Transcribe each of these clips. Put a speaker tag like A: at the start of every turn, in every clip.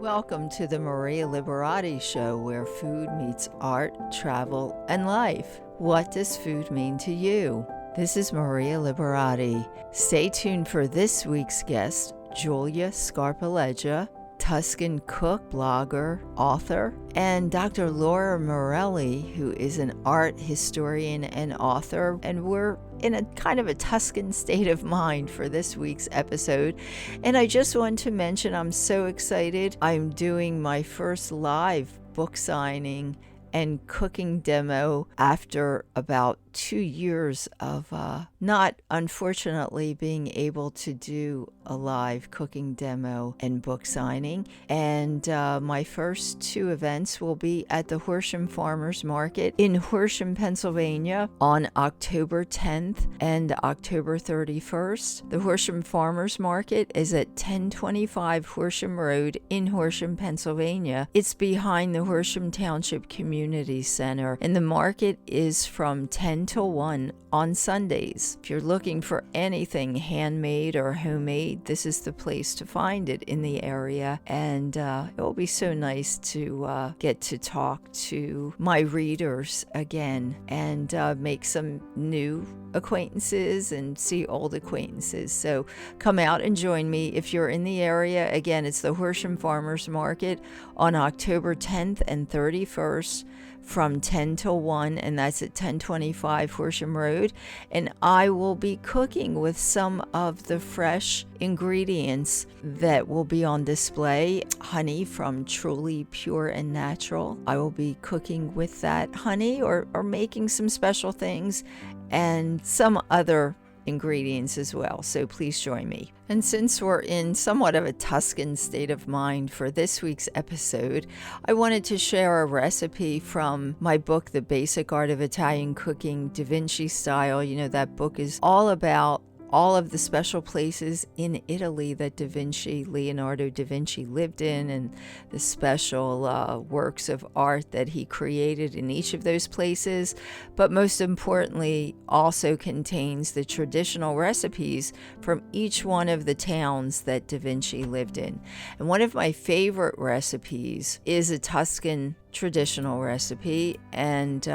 A: Welcome to the Maria Liberati Show, where food meets art, travel, and life. What does food mean to you? This is Maria Liberati. Stay tuned for this week's guest, Giulia Scarpeleggia, Tuscan cook, blogger, author, and Dr. Laura Morelli, who is an art historian and author, and we're in a kind of a Tuscan state of mind for this week's episode. And I just want to mention I'm so excited. I'm doing my first live book signing and cooking demo after about 2 years of not unfortunately being able to do a live cooking demo and book signing. And my first two events will be at the Horsham Farmers Market in Horsham, Pennsylvania on October 10th and October 31st. The Horsham Farmers Market is at 1025 Horsham Road in Horsham, Pennsylvania. It's behind the Horsham Township Community Center, and the market is from 10 till 1 on Sundays. If you're looking for anything handmade or homemade, this is the place to find it in the area. And it will be so nice to get to talk to my readers again and make some new acquaintances and see old acquaintances. So come out and join me if you're in the area. Again, it's the Horsham Farmers Market on October 10th and 31st from 10 till 1, and that's at 1025 Horsham Road. And I will be cooking with some of the fresh ingredients that will be on display. Honey from Truly Pure and Natural. I will be cooking with that honey or making some special things and some other ingredients as well. So please join me. And since we're in somewhat of a Tuscan state of mind for this week's episode, I wanted to share a recipe from my book, The Basic Art of Italian Cooking, Da Vinci Style. You know, that book is all about all of the special places in Italy that Leonardo da Vinci lived in, and the special works of art that he created in each of those places. But most importantly, also contains the traditional recipes from each one of the towns that da Vinci lived in. And one of my favorite recipes is a Tuscan traditional recipe, and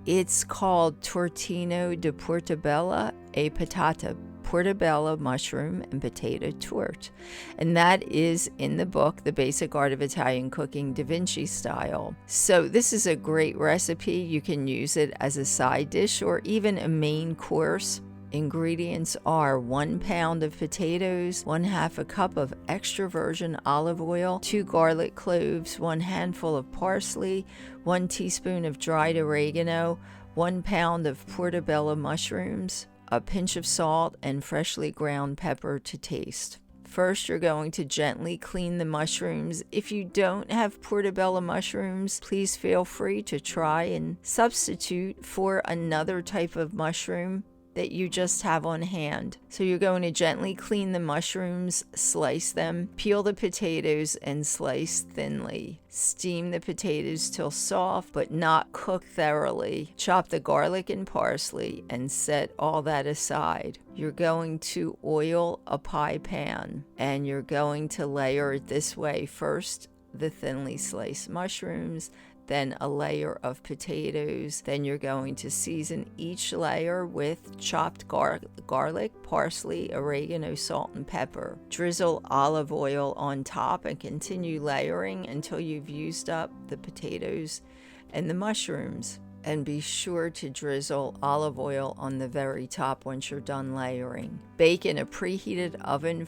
A: it's called Tortino di Portobello e Patata, portobello mushroom and potato torte. And that is in the book, The Basic Art of Italian Cooking, Da Vinci Style. So this is a great recipe. You can use it as a side dish or even a main course. Ingredients are 1 pound of potatoes, 1/2 cup of extra virgin olive oil, 2 garlic cloves, 1 handful of parsley, 1 teaspoon of dried oregano, 1 pound of portobello mushrooms, a pinch of salt, and freshly ground pepper to taste. First, you're going to gently clean the mushrooms. If you don't have portobello mushrooms, please feel free to try and substitute for another type of mushroom that you just have on hand. So you're going to gently clean the mushrooms, slice them, peel the potatoes, and slice thinly. Steam the potatoes till soft, but not cook thoroughly. Chop the garlic and parsley and set all that aside. You're going to oil a pie pan, and you're going to layer it this way. First, the thinly sliced mushrooms, then a layer of potatoes. Then you're going to season each layer with chopped garlic, parsley, oregano, salt, and pepper. Drizzle olive oil on top and continue layering until you've used up the potatoes and the mushrooms. And be sure to drizzle olive oil on the very top once you're done layering. Bake in a preheated oven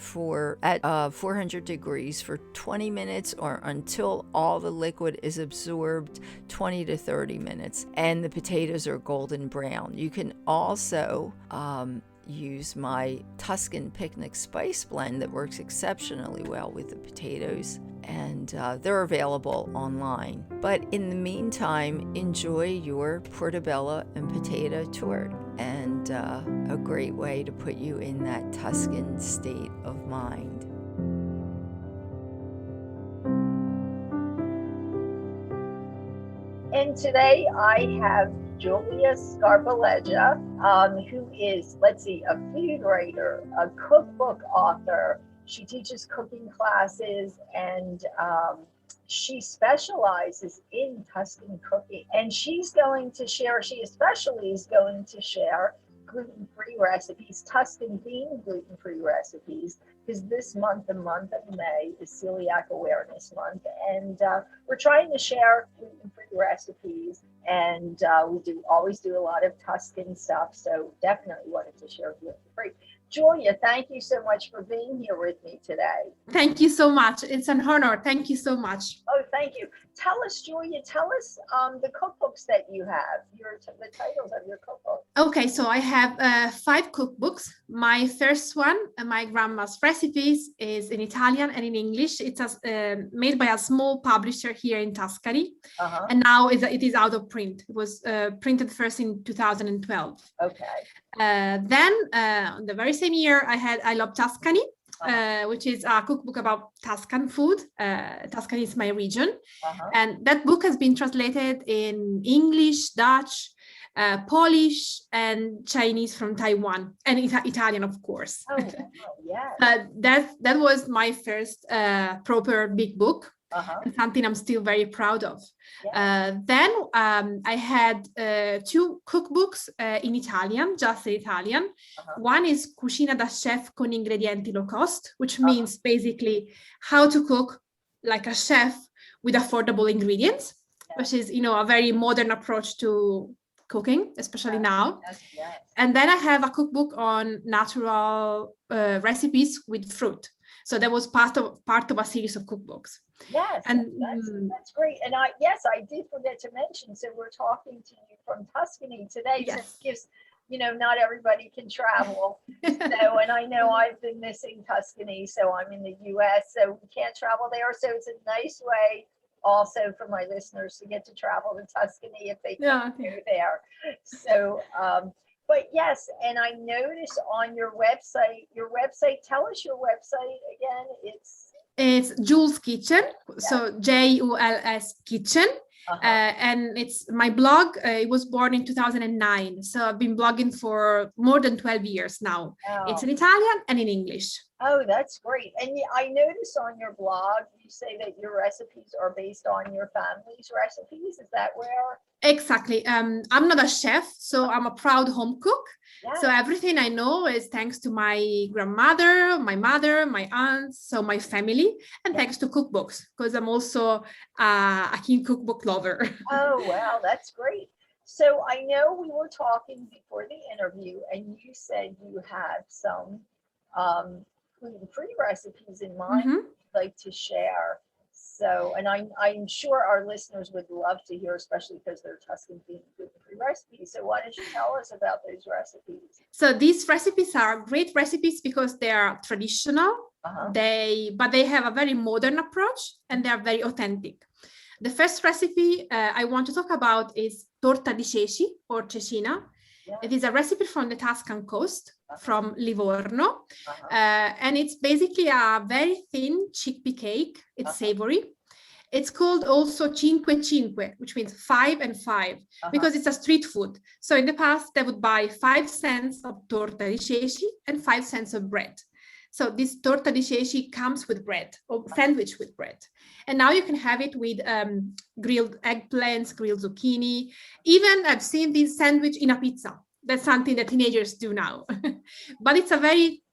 A: at 400 degrees for 20 minutes or until all the liquid is absorbed, 20 to 30 minutes, and the potatoes are golden brown. You can also use my Tuscan picnic spice blend that works exceptionally well with the potatoes, and they're available online. But in the meantime, enjoy your portobello and potato torte, and a great way to put you in that Tuscan state of mind.
B: And today I have Giulia Scarpeleggia, who is, a food writer, a cookbook author. She teaches cooking classes, and she specializes in Tuscan cooking. And she's going to share, she especially is going to share gluten-free recipes, Tuscan themed gluten-free recipes, because this month, the month of May, is Celiac Awareness Month. And we're trying to share gluten-free recipes. And we do always do a lot of Tuscan stuff. So definitely wanted to share gluten-free. Julia, thank you so much for being here with me today.
C: Thank you so much. It's an honor. Thank you so much.
B: Oh, thank you. Tell us, Julia, tell us the cookbooks that you have, the titles of your cookbook.
C: Okay, so I have 5 cookbooks. My first one, my grandma's recipes, is in Italian and in English. It's made by a small publisher here in Tuscany, and now it is out of print. It was printed first in 2012.
B: Okay.
C: Then, the very same year, I Love Tuscany, which is a cookbook about Tuscan food. Tuscany is my region. And that book has been translated in English, Dutch, Polish, and Chinese from Taiwan, and Italian, of course.
B: Oh, yeah.
C: That was my first proper big book.
B: And
C: something I'm still very proud of. Then I had 2 cookbooks in Italian, just in Italian. One is Cucina da chef con ingredienti low cost, which means basically how to cook like a chef with affordable ingredients, which is, a very modern approach to cooking, especially now. And then I have a cookbook on natural recipes with fruit. So that was part of a series of cookbooks.
B: Yes, and that's great. And I did forget to mention, so we're talking to you from Tuscany today.
C: Yes.
B: Since gives, not everybody can travel. So, and I know I've been missing Tuscany, so I'm in the US, so we can't travel there. So it's a nice way also for my listeners to get to travel to Tuscany if they can't go there. So, but yes, and I noticed on your website, tell us your website again.
C: It's Jules Kitchen, so Juls Kitchen, and it's my blog. It was born in 2009, so I've been blogging for more than 12 years now. It's in Italian and in English.
B: Oh, that's great. And I noticed on your blog, you say that your recipes are based on your family's recipes. Is that where?
C: Exactly. I'm not a chef, so I'm a proud home cook. So everything I know is thanks to my grandmother, my mother, my aunts, so my family, and thanks to cookbooks, because I'm also a keen cookbook lover.
B: Oh, wow, that's great. So I know we were talking before the interview, and you said you had some gluten-free recipes in mind you'd like to share. So, and I'm sure our listeners would love to hear, especially because they're Tuscan gluten-free recipes. So why don't you tell us about those recipes?
C: So these recipes are great recipes because they are traditional, but they have a very modern approach and they are very authentic. The first recipe I want to talk about is torta di ceci or cecina. It is a recipe from the Tuscan coast, from Livorno, and it's basically a very thin chickpea cake. It's savory. It's called also cinque cinque, which means 5 and 5, because it's a street food. So in the past, they would buy 5 cents of torta di ceci and 5 cents of bread. So this torta di ceci comes with bread, or sandwich with bread. And now you can have it with grilled eggplants, grilled zucchini. Even I've seen this sandwich in a pizza. That's something that teenagers do now. But it's a very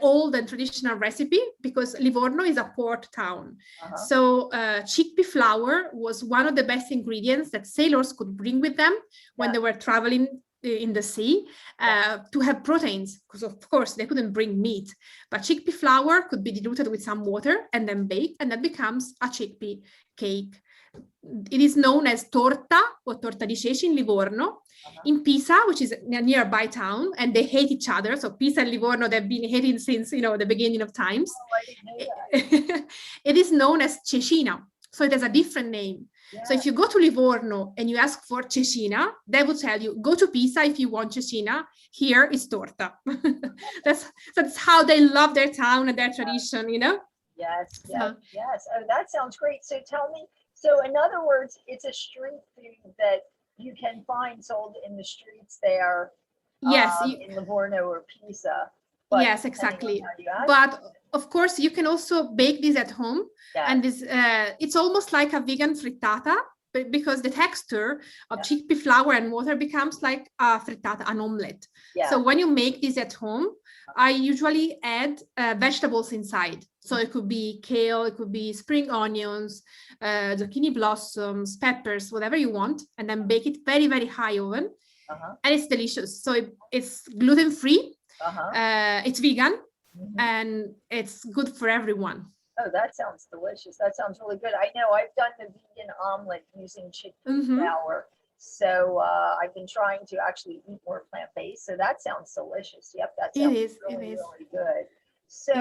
C: old and traditional recipe because Livorno is a port town. So chickpea flour was one of the best ingredients that sailors could bring with them when they were traveling in the sea to have proteins, because of course they couldn't bring meat, but chickpea flour could be diluted with some water and then baked, and that becomes a chickpea cake. It is known as torta or torta di ceci in Livorno. In Pisa, which is a nearby town, and they hate each other. So Pisa and Livorno, they've been hating since the beginning of times. It is known as cecina, so it has a different name. So if you go to Livorno and you ask for cecina, they will tell you, go to Pisa if you want cecina. Here is torta. That's how they love their town and their tradition,
B: Yes. Oh, that sounds great. So tell me, so in other words, it's a street food that you can find sold in the streets there.
C: Yes.
B: In Livorno or Pisa.
C: Yes, exactly. But of course, you can also bake this at home. Yes. And this it's almost like a vegan frittata, because the texture of chickpea flour and water becomes like a frittata, an omelette. Yeah. So when you make this at home, I usually add vegetables inside. So it could be kale, it could be spring onions, zucchini blossoms, peppers, whatever you want, and then bake it very, very high oven. And it's delicious. So it's gluten-free, it's vegan, and it's good for everyone.
B: Oh, that sounds delicious. That sounds really good. I know I've done the vegan omelet using chickpea flour. So I've been trying to actually eat more plant-based. So that sounds delicious. Yep, that sounds really good. So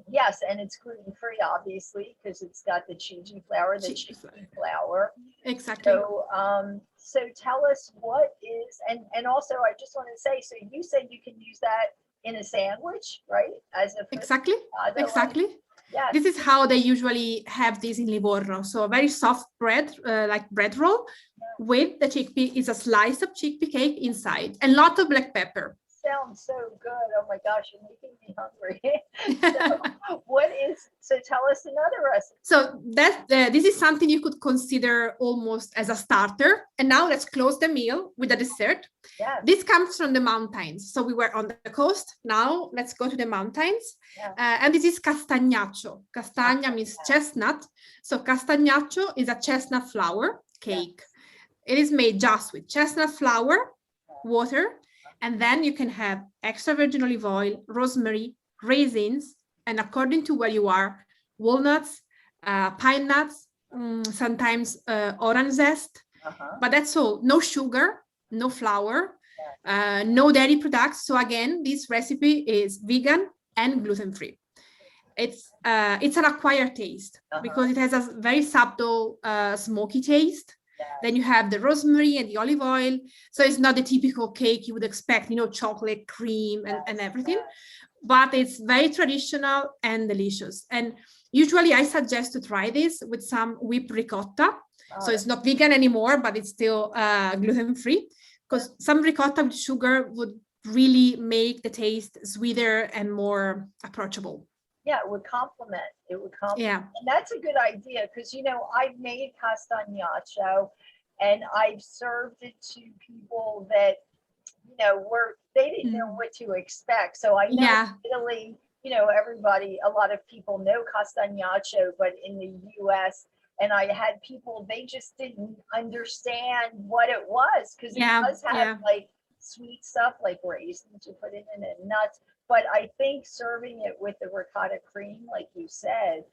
B: yes, and it's gluten-free, obviously, because it's got the chickpea flour, the chickpea flour.
C: Exactly.
B: So tell us what is, and also I just want to say, so you said you can use that in a sandwich, right? As a
C: exactly. Yeah. This is how they usually have this in Livorno. So a very soft bread, like bread roll, with the chickpea is a slice of chickpea cake inside, and lot of black pepper.
B: Sounds so good. Oh my gosh, you're making me hungry. So tell us another recipe.
C: So that this is something you could consider almost as a starter. And now let's close the meal with a dessert. Yes. This comes from the mountains. So we were on the coast. Now let's go to the mountains. Yeah. And this is castagnaccio. Castagna means chestnut. So castagnaccio is a chestnut flour cake. Yeah. It is made just with chestnut flour, water, and then you can have extra virgin olive oil, rosemary, raisins, and according to where you are, walnuts, pine nuts, sometimes orange zest. But that's all. No sugar, no flour, no dairy products. So again, this recipe is vegan and gluten-free. It's an acquired taste because it has a very subtle smoky taste. Then you have the rosemary and the olive oil. So it's not the typical cake you would expect, chocolate, cream, and everything. But it's very traditional and delicious. And usually I suggest to try this with some whipped ricotta. So it's not vegan anymore, but it's still gluten-free, because some ricotta with sugar would really make the taste sweeter and more approachable.
B: Yeah, it would complement. Yeah. And that's a good idea, because, I've made castagnaccio and I've served it to people that, they didn't know what to expect. So I know in Italy, everybody, a lot of people know castagnaccio, but in the US, and I had people, they just didn't understand what it was, because it does have like sweet stuff like raisins you put in it and nuts. But I think serving it with the ricotta cream, like you said,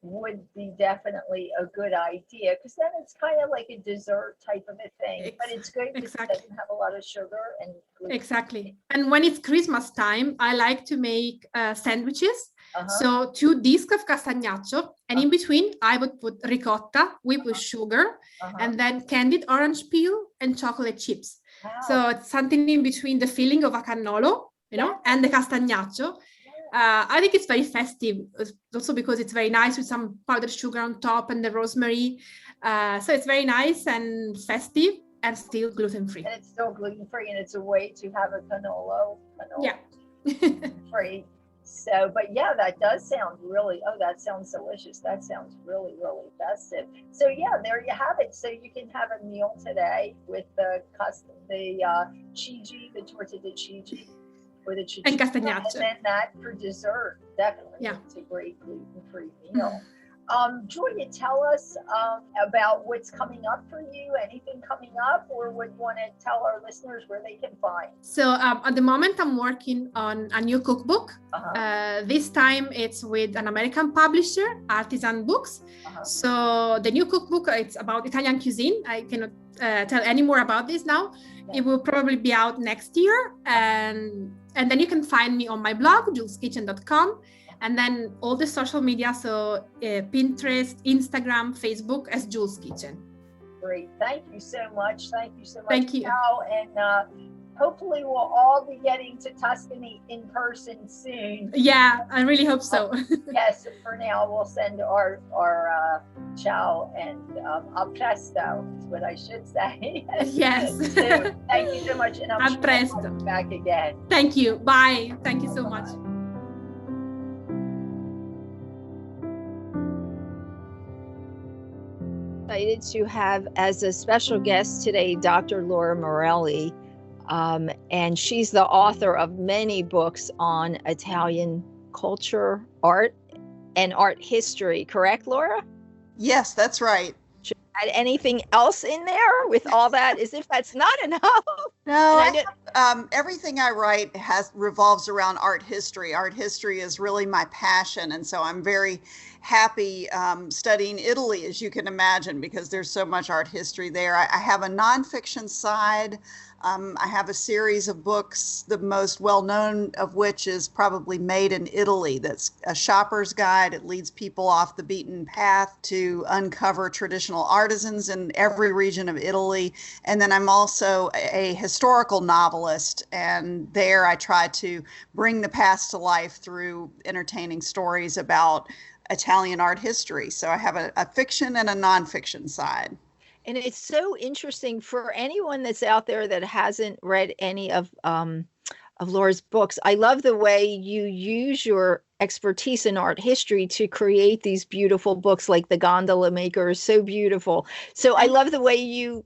B: would be definitely a good idea, because then it's kind of like a dessert type of a thing. But it's good because it doesn't have a lot of sugar and gluten.
C: Exactly. And when it's Christmas time, I like to make sandwiches. So 2 discs of castagnaccio, and in between I would put ricotta whipped with sugar, and then candied orange peel and chocolate chips. Wow. So it's something in between the filling of a cannolo, and the castagnaccio. I think it's very festive, also because it's very nice with some powdered sugar on top and the rosemary. So it's very nice and festive and still gluten-free.
B: And it's still gluten-free, and it's a way to have a cannolo free. So, but that does sound really, that sounds delicious. That sounds really, really festive. So there you have it. So you can have a meal today with the chigi, the torta di chigi.
C: And castagnaccio.
B: And then that for dessert, definitely. Yeah. It's a great gluten-free meal. Giulia, tell us about what's coming up for you, anything coming up, or what you want to tell our listeners where they can find.
C: So at the moment, I'm working on a new cookbook. This time it's with an American publisher, Artisan Books. So the new cookbook, it's about Italian cuisine. I cannot tell any more about this now. It will probably be out next year. And then you can find me on my blog, juleskitchen.com. And then all the social media, so Pinterest, Instagram, Facebook, as Jules Kitchen.
B: Great. Thank you so much. Thank you so much.
C: Thank you.
B: And hopefully we'll all be getting to Tuscany in person soon.
C: Yeah, I really hope so.
B: Yes, for now we'll send our ciao and a presto is what I should say.
C: Yes.
B: So, thank you so much, and I'm
C: A
B: sure
C: presto.
B: we'll be back again.
C: Thank you. Bye. Thank you so much.
A: Excited to have as a special guest today Dr. Laura Morelli, and she's the author of many books on Italian culture, art, and art history. Correct, Laura?
D: Yes, that's right.
A: Should I add anything else in there with all that, as if that's not enough?
D: No, everything I write revolves around art history. Art history is really my passion, and so I'm very happy studying Italy, as you can imagine, because there's so much art history there. I have a nonfiction side. I have a series of books, the most well-known of which is probably Made in Italy. That's a shopper's guide. It leads people off the beaten path to uncover traditional artisans in every region of Italy. And then I'm also a historical novelist, and there I try to bring the past to life through entertaining stories about Italian art history. So I have a fiction and a nonfiction side.
A: And it's so interesting for anyone that's out there that hasn't read any of Laura's books. I love the way you use your expertise in art history to create these beautiful books, like The Gondola Maker is so beautiful. So I love the way you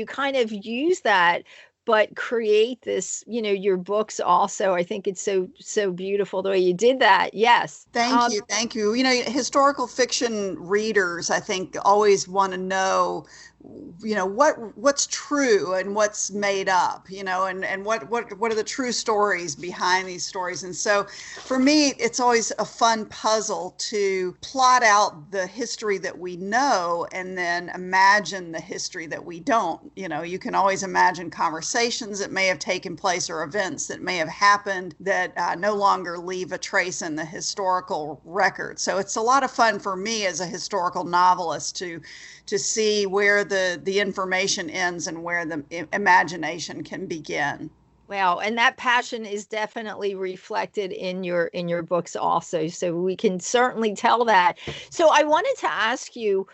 A: kind of use that, but create this, your books also. I think it's so beautiful the way you did that. Yes.
D: Thank you. Thank you. Historical fiction readers, I think, always want to know, what's true and what's made up, and what are the true stories behind these stories. And so for me, it's always a fun puzzle to plot out the history that we know and then imagine the history that we don't. You can always imagine conversations that may have taken place or events that may have happened that no longer leave a trace in the historical record. So it's a lot of fun for me as a historical novelist to see where the information ends and where the imagination can begin.
A: Wow, and that passion is definitely reflected in your books also. So we can certainly tell that. So I wanted to ask you,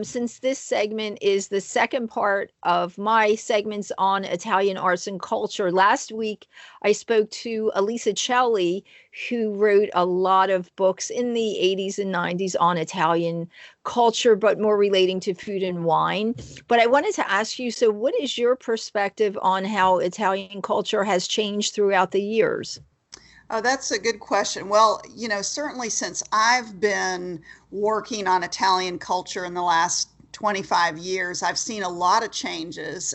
A: since this segment is the second part of my segments on Italian arts and culture, last week I spoke to Elisa Celli, who wrote a lot of books in the 80s and 90s on Italian culture, but more relating to food and wine. But I wanted to ask you, so what is your perspective on how Italian culture has changed throughout the years?
D: Oh, that's a good question. Well, certainly since I've been working on Italian culture in the last 25 years, I've seen a lot of changes.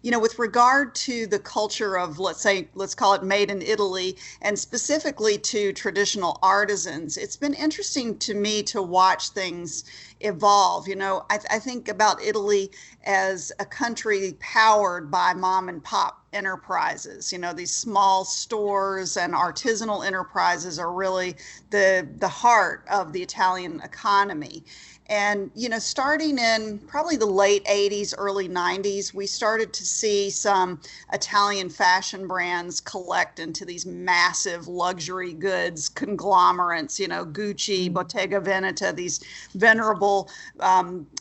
D: With regard to the culture of, let's call it Made in Italy, and specifically to traditional artisans, it's been interesting to me to watch things evolve. I think about Italy as a country powered by mom and pop enterprises. These small stores and artisanal enterprises are really the heart of the Italian economy. And, starting in probably the late 80s, early 90s, we started to see some Italian fashion brands collect into these massive luxury goods conglomerates, Gucci, Bottega Veneta, these venerable,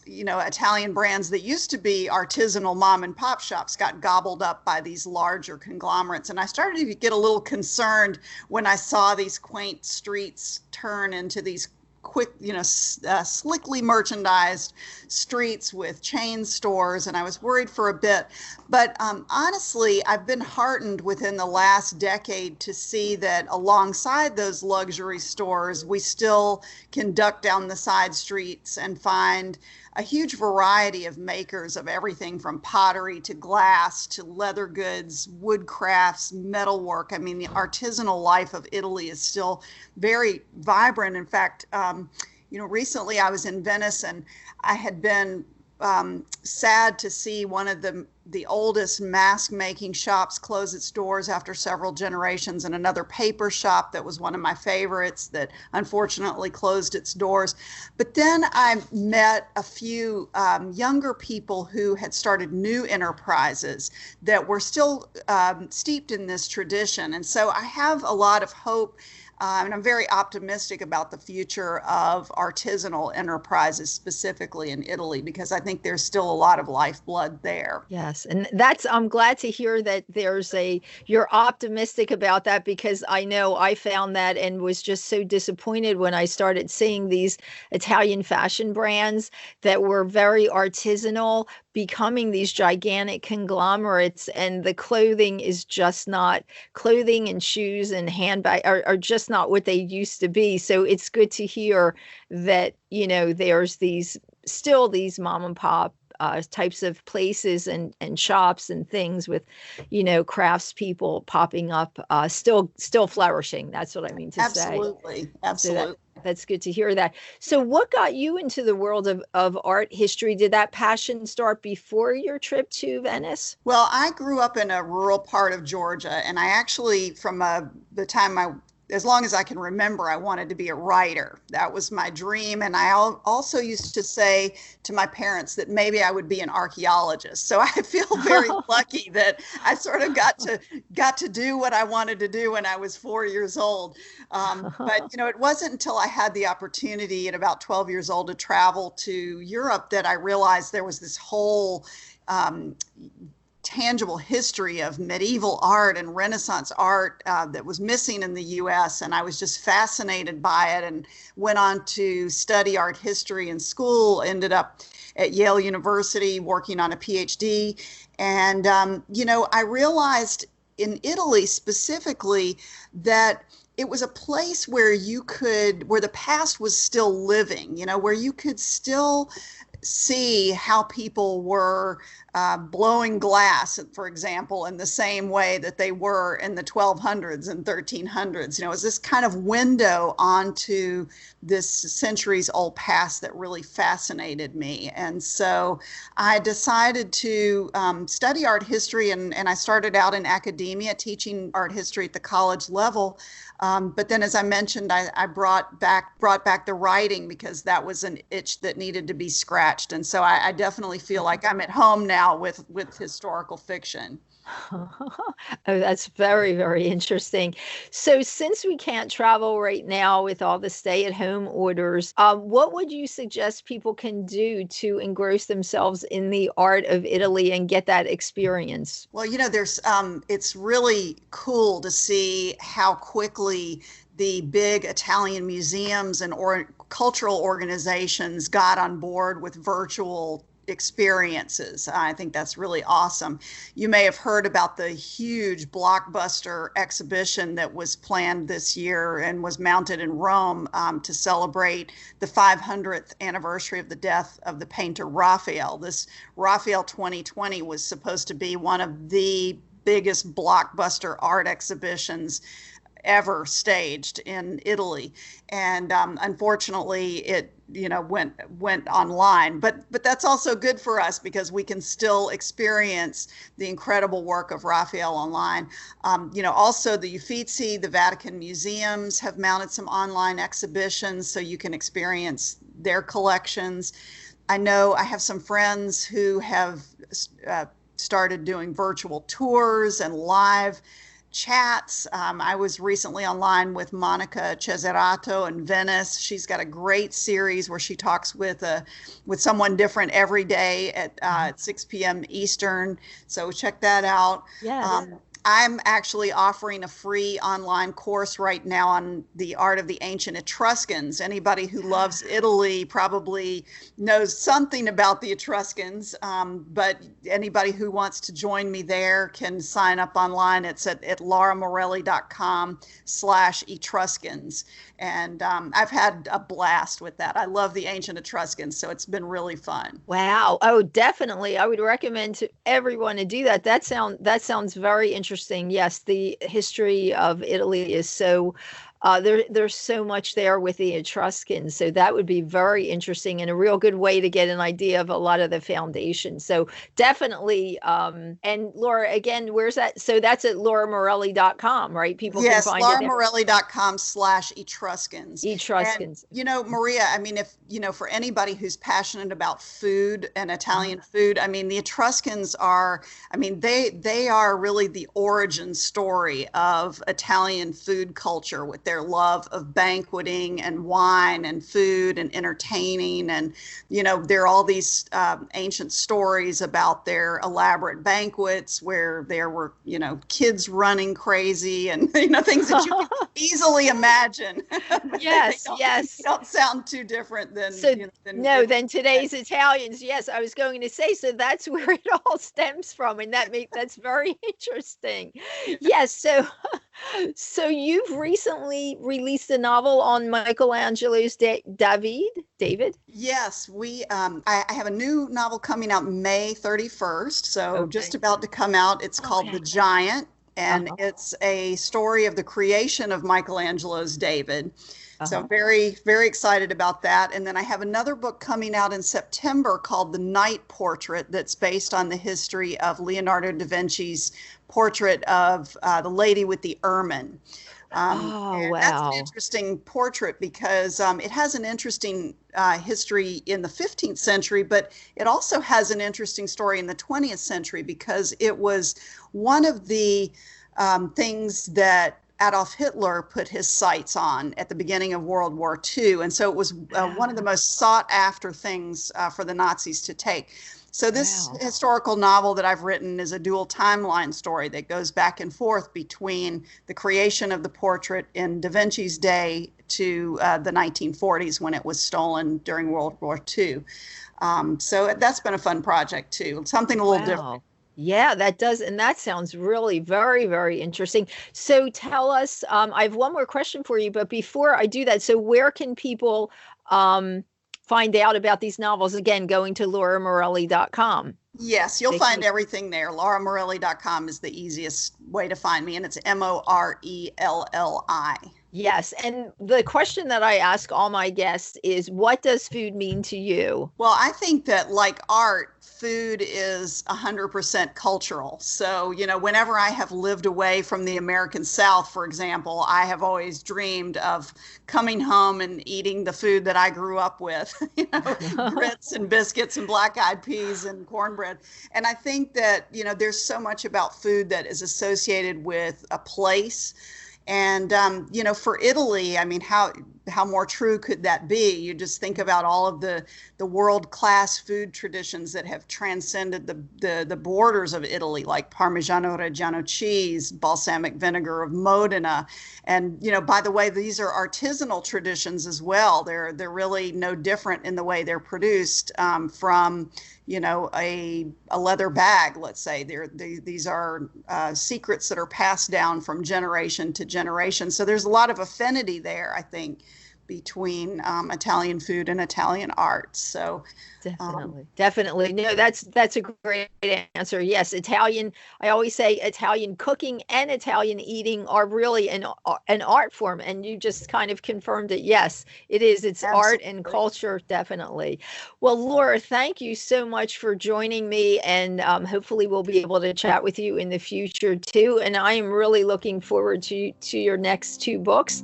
D: Italian brands that used to be artisanal mom and pop shops got gobbled up by these larger conglomerates. And I started to get a little concerned when I saw these quaint streets turn into these quick, slickly merchandised streets with chain stores, and I was worried for a bit. But honestly, I've been heartened within the last decade to see that alongside those luxury stores, we still can duck down the side streets and find a huge variety of makers of everything from pottery to glass to leather goods, wood crafts, metalwork. I mean, the artisanal life of Italy is still very vibrant. In fact, recently I was in Venice, and I had been sad to see one of the the oldest mask making shops close its doors after several generations, and another paper shop that was one of my favorites that unfortunately closed its doors. But then I met a few younger people who had started new enterprises that were still steeped in this tradition. And so I have a lot of hope. And I'm very optimistic about the future of artisanal enterprises, specifically in Italy, because I think there's still a lot of lifeblood there.
A: Yes. And I'm glad to hear that you're optimistic about that, because I know I found that and was just so disappointed when I started seeing these Italian fashion brands that were very artisanal becoming these gigantic conglomerates, and the clothing is just not, clothing and shoes and handbag are just not what they used to be. So it's good to hear that, there's still these mom and pop types of places and shops and things with, craftspeople popping up, still flourishing. That's what I mean to say.
D: Absolutely.
A: So that's good to hear that. So what got you into the world of art history? Did that passion start before your trip to Venice?
D: Well, I grew up in a rural part of Georgia, and I actually, from the time as long as I can remember, I wanted to be a writer. That was my dream. And I also used to say to my parents that maybe I would be an archaeologist. So I feel very lucky that I sort of got to do what I wanted to do when I was 4 years old. But, it wasn't until I had the opportunity at about 12 years old to travel to Europe that I realized there was this whole tangible history of medieval art and Renaissance art that was missing in the US. And I was just fascinated by it and went on to study art history in school, ended up at Yale University working on a PhD. And, I realized in Italy specifically that it was a place where where the past was still living, where you could still see how people were blowing glass, for example, in the same way that they were in the 1200s and 1300s. It was this kind of window onto this centuries old past that really fascinated me. And so I decided to study art history, and I started out in academia teaching art history at the college level. But then, as I mentioned, I brought back the writing because that was an itch that needed to be scratched. And so I definitely feel like I'm at home now with historical fiction.
A: Oh, that's very, very interesting. So since we can't travel right now with all the stay-at-home orders, what would you suggest people can do to engross themselves in the art of Italy and get that experience?
D: Well, it's really cool to see how quickly the big Italian museums and cultural organizations got on board with virtual experiences. I think that's really awesome. You may have heard about the huge blockbuster exhibition that was planned this year and was mounted in Rome to celebrate the 500th anniversary of the death of the painter Raphael. This Raphael 2020 was supposed to be one of the biggest blockbuster art exhibitions ever staged in Italy, and unfortunately it went online, but that's also good for us because we can still experience the incredible work of Raphael online. Also the Uffizi, the Vatican museums have mounted some online exhibitions so you can experience their collections. I know I have some friends who have started doing virtual tours and live chats. I was recently online with Monica Cesarato in Venice. She's got a great series where she talks with someone different every day at 6 p.m. Eastern. So check that out.
A: Yeah.
D: I'm actually offering a free online course right now on the art of the ancient Etruscans. Anybody who loves Italy probably knows something about the Etruscans, but anybody who wants to join me there can sign up online. It's at lauramorelli.com/Etruscans. And I've had a blast with that. I love the ancient Etruscans, so it's been really fun.
A: Wow. Oh, definitely. I would recommend to everyone to do that. That sounds very interesting. Yes, the history of Italy is so there's so much there with the Etruscans. So that would be very interesting and a real good way to get an idea of a lot of the foundation. So definitely. And Laura, again, where's that? So that's at lauramorelli.com, right? People can find it.
D: Yes, lauramorelli.com/Etruscans.
A: Etruscans.
D: And, Maria, I mean, if, for anybody who's passionate about food and Italian food, I mean, the Etruscans are, I mean, they are really the origin story of Italian food culture with their love of banqueting and wine and food and entertaining. And, there are all these ancient stories about their elaborate banquets where there were, kids running crazy and, things that you can easily imagine.
A: Yes,
D: they don't sound too different than,
A: than today's Italians. Yes, I was going to say, so that's where it all stems from. And that's very interesting. Yes. So you've recently released a novel on Michelangelo's David?
D: Yes, I have a new novel coming out May 31st. So just about to come out. It's called The Giant, and it's a story of the creation of Michelangelo's David. So I'm very, very excited about that. And then I have another book coming out in September called The Night Portrait that's based on the history of Leonardo da Vinci's portrait of the lady with the ermine.
A: Wow.
D: That's an interesting portrait because it has an interesting history in the 15th century, but it also has an interesting story in the 20th century because it was one of the things that Adolf Hitler put his sights on at the beginning of World War II. And so it was one of the most sought after things for the Nazis to take. So this historical novel that I've written is a dual timeline story that goes back and forth between the creation of the portrait in Da Vinci's day to the 1940s when it was stolen during World War II. So that's been a fun project too, something a little different.
A: Yeah, that does. And that sounds really very, very interesting. So tell us, I have one more question for you, but before I do that, so where can people find out about these novels? Again, going to lauramorelli.com.
D: Yes, you'll find everything there. lauramorelli.com is the easiest way to find me, and it's Morelli.
A: Yes. And the question that I ask all my guests is, what does food mean to you?
D: Well, I think that like art, food is 100% cultural. So, whenever I have lived away from the American South, for example, I have always dreamed of coming home and eating the food that I grew up with, grits and biscuits and black-eyed peas and cornbread. And I think that, there's so much about food that is associated with a place. And, for Italy, I mean, how more true could that be? You just think about all of the world-class food traditions that have transcended the borders of Italy, like Parmigiano Reggiano cheese, balsamic vinegar of Modena. And, by the way, these are artisanal traditions as well. They're really no different in the way they're produced from a leather bag, let's say. These are secrets that are passed down from generation to generation. So there's a lot of affinity there, I think, between Italian food and Italian art. So
A: definitely. No, that's a great answer. Yes, Italian. I always say Italian cooking and Italian eating are really an art form, and you just kind of confirmed it. Yes, it is. It's absolutely art and culture, definitely. Well, Laura, thank you so much for joining me, and hopefully we'll be able to chat with you in the future too. And I am really looking forward to your next two books.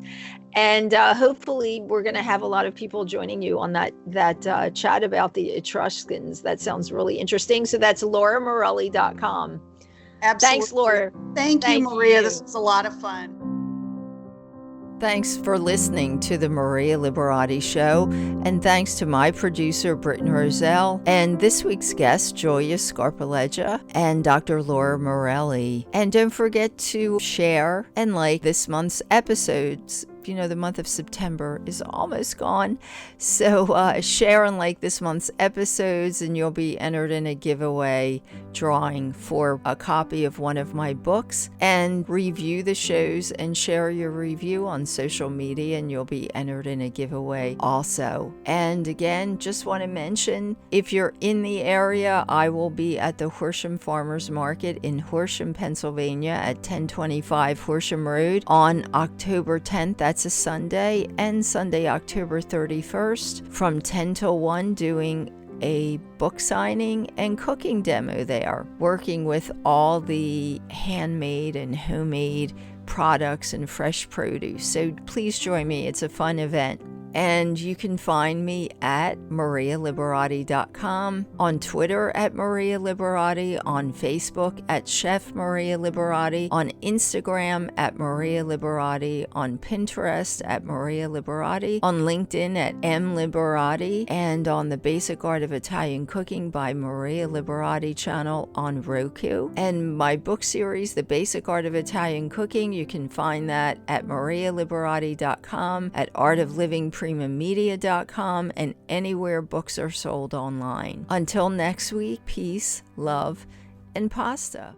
A: And hopefully we're going to have a lot of people joining you on that chat about the Etruscans. That sounds really interesting. So that's lauramorelli.com.
D: Absolutely.
A: Thanks, Laura.
D: Thank you, Maria. This was a lot of fun.
A: Thanks for listening to the Maria Liberati Show, and thanks to my producer, Britton Roselle, and this week's guest, Giulia Scarpeleggia, and Dr. Laura Morelli. And don't forget to share and like this month's episodes. The month of September is almost gone. So share and like this month's episodes, and you'll be entered in a giveaway drawing for a copy of one of my books. And review the shows and share your review on social media, and you'll be entered in a giveaway also. And again, just want to mention, if you're in the area, I will be at the Horsham Farmers Market in Horsham, Pennsylvania at 1025 Horsham Road on October 10th. That's a Sunday, and Sunday, October 31st from 10 till 1, doing a book signing and cooking demo there, working with all the handmade and homemade products and fresh produce. So please join me. It's a fun event. And you can find me at marialiberati.com, on Twitter at Maria Liberati, on Facebook at Chef Maria Liberati, on Instagram at Maria Liberati, on Pinterest at Maria Liberati, on LinkedIn at M Liberati, and on the Basic Art of Italian Cooking by Maria Liberati channel on Roku. And my book series, The Basic Art of Italian Cooking, you can find that at marialiberati.com, at artoflivingprimamedia.com, and anywhere books are sold online. Until next week, peace, love, and pasta.